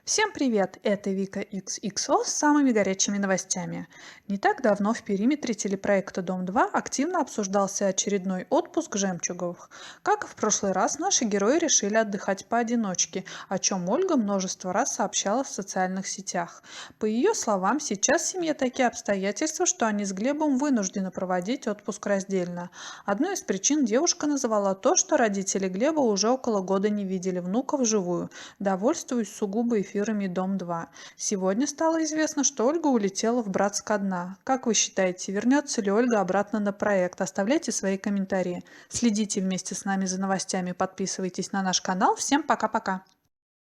Всем привет! Это Вика XXO с самыми горячими новостями. Не так давно в периметре телепроекта «Дом-2» активно обсуждался очередной отпуск жемчуговых. Как и в прошлый раз, наши герои решили отдыхать поодиночке, о чем Ольга множество раз сообщала в социальных сетях. По ее словам, сейчас в семье такие обстоятельства, что они с Глебом вынуждены проводить отпуск раздельно. Одной из причин девушка называла то, что родители Глеба уже около года не видели внука вживую, довольствуюсь сугубо эфирами «Дом-2». Сегодня стало известно, что Ольга улетела в Братск-1. Как вы считаете, вернется ли Ольга обратно на проект? Оставляйте свои комментарии. Следите вместе с нами за новостями, подписывайтесь на наш канал. Всем пока-пока!